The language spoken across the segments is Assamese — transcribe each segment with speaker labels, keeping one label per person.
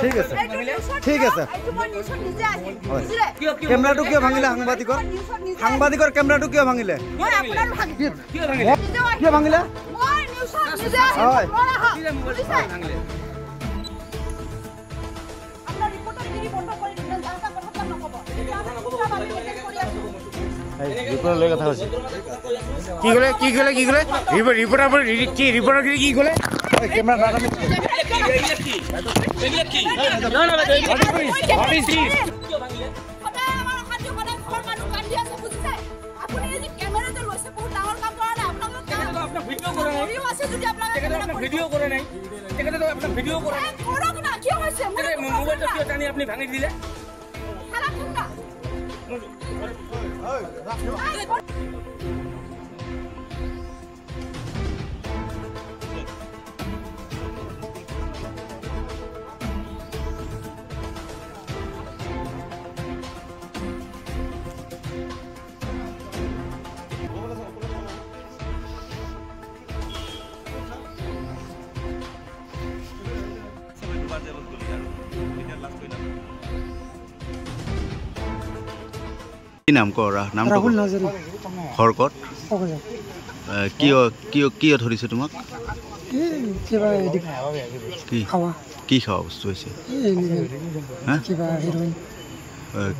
Speaker 1: ঠিক আছে ঠিক আছে কেমেৰাটো কিয় ভাঙিলে সাংবাদিকৰ কেমেৰাটো কিয় ভাঙিলে কিয় ভাঙিলে হয় ৰিপৰ্টাৰ কথা কৈছে কি ক'লে ৰিপৰ্টাৰ কি ক'লে কেমেৰা
Speaker 2: ভিডিও কৰে নাই ভিডিও কৰে মোবাইলটো কিয় টানি আপুনি ভাঙি দিলে
Speaker 3: কি নাম কৰা নাম
Speaker 4: ৰাহুল নাজাৰী
Speaker 3: খৰকত কিয় ধৰিছে তোমাক
Speaker 4: কিবা
Speaker 3: কি খাৱা বস্তু হৈছে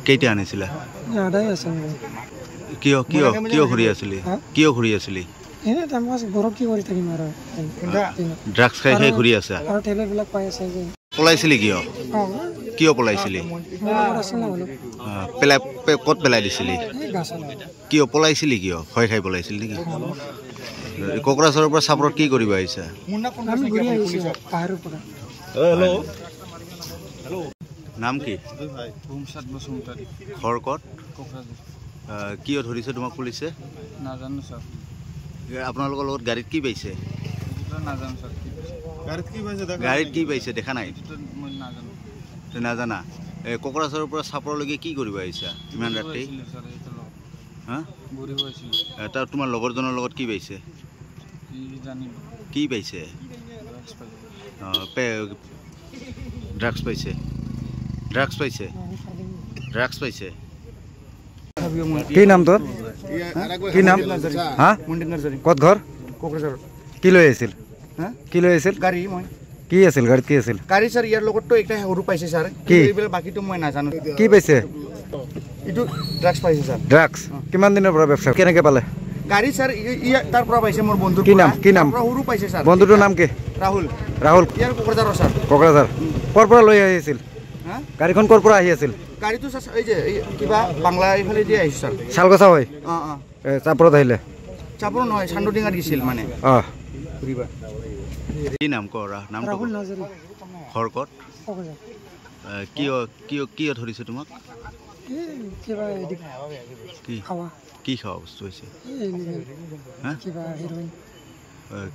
Speaker 3: কেইটা আনিছিলা কিয় ঘূৰি আছিলি ড্ৰাগছ খাই খাই ঘূৰি আছা পলাইছিলি কিয় পলাইছিলি ক'ত পেলাই দিছিলি কিয় পলাইছিলি কিয় ভয় খাই পলাইছিলি নেকি কোকৰাঝাৰৰ পৰা চাপৰত কি কৰিব আহিছা নাম কি খৰকত কিয় ধৰিছে তোমাক পুলিচে
Speaker 5: নাজানো ছাৰ
Speaker 3: আপোনালোকৰ লগত গাড়ীত কি পাইছে
Speaker 5: নাজানো ছাৰ
Speaker 3: গাড়ীত কি পাইছে দেখা নাই
Speaker 5: মই নাজানো
Speaker 3: নাজানা কোকৰাঝাৰৰ পৰা চাপৰলৈকে কি কৰিব আহিছা ইমান ৰাতি হা এটা তোমাৰ লগৰজনৰ লগত কি পাইছে কি পাইছে ড্ৰাগছ পাইছে
Speaker 1: কি নাম তোৰ কি নাম হা ক'ত ঘৰ কি লৈ আহিছিল
Speaker 6: গাড়ী মই
Speaker 1: কি আছিল গাড়ীত কি আছিল
Speaker 6: গাড়ী স্যাৰ ইয়াৰ লগতো একটা সৰু পাইছে স্যাৰ
Speaker 1: কি
Speaker 6: বাকিটো মই নাজানো
Speaker 1: কি পাইছে
Speaker 6: ইটো ড্ৰাগছ পাইছে স্যাৰ
Speaker 1: ড্ৰাগছ কিমান দিনৰ পৰা ব্যৱসায় কেনেকৈ পালে
Speaker 6: গাড়ী স্যাৰ তাৰ পৰা পাইছে মোৰ বন্ধুৰ
Speaker 1: কি নাম
Speaker 6: সৰু পাইছে স্যাৰ
Speaker 1: বন্ধুটোৰ নাম কি
Speaker 6: ৰাহুল ইয়াৰ কোকৰাঝাৰৰ স্যাৰ
Speaker 1: কোকৰাঝাৰ ক'ৰ পৰা লৈ আহিছিল গাড়ীখন ক'ৰ পৰা আহি আছিল
Speaker 6: গাড়ীটো স্যাৰ এই যে কিবা বাংলা এইফালে দি আহিছে স্যাৰ
Speaker 1: শালগছা হয় চাপৰত আহিলে
Speaker 6: চাপৰ নহয় চান্দুডিঙাত গৈছিল মানে ঘূৰিবা
Speaker 3: কি নাম কৰা নাম
Speaker 4: ৰাহুল নাজাৰী
Speaker 3: খৰকত কিয় ধৰিছে তোমাক কি খাৱা বস্তু হৈছে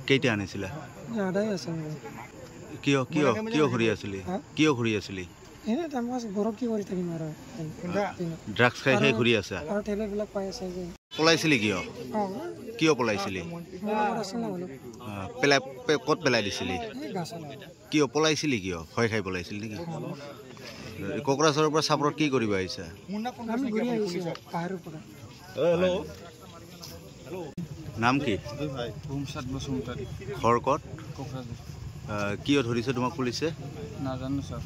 Speaker 3: কেইটা আনিছিলা কিয় ঘূৰি আছিলি ড্ৰাগছ খাই খাই ঘূৰি আছা পলাইছিলি কিয় পলাইছিলি ক'ত পেলাই দিছিলি কিয় পলাইছিলি কিয় ভয় খাই পলাইছিলি নেকি কোকৰাঝাৰৰ পৰা চাপৰত কি কৰিব আহিছা নাম কি খৰকত কিয় ধৰিছে তোমাক পুলিচে
Speaker 5: নাজানো ছাৰ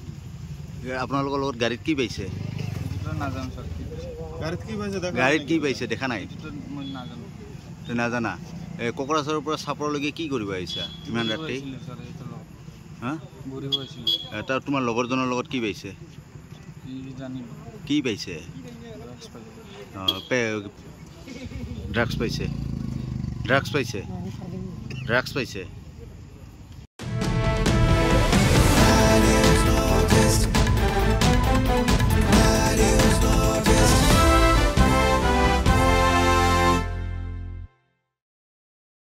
Speaker 3: আপোনালোকৰ লগত গাড়ীত কি পাইছে
Speaker 5: নাজানো ছাৰ
Speaker 3: গাড়ীত কি পাইছে দেখা নাই
Speaker 5: মই নাজানো
Speaker 3: নাজানা কোকৰাঝাৰৰ পৰা চাপৰলৈকে কি কৰিব আহিছা ইমান ৰাতি হা এটা তোমাৰ লগৰজনৰ লগত কি পাইছে কি পাইছে ড্ৰাগছ পাইছে